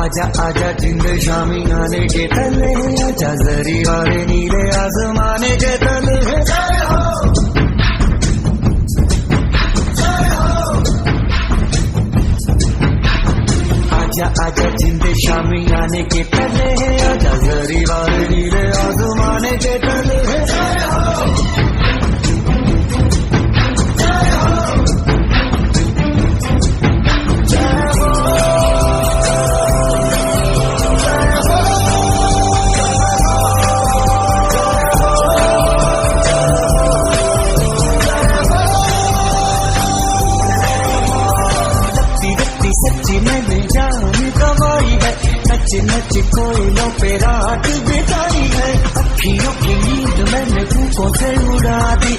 आजा आजा जिंद शामी आने के तले, आजा जरी वाले नीले आसमाने के तले। आजा आजा जिंद शामी आने के तले, आजा जरी वाले नीले आसमाने के तले। सच्ची मैंने जान गवाई है, नच नच कोयलों पे रात बिताई है। अखियों की नींद मैंने फूकों से उड़ा दी,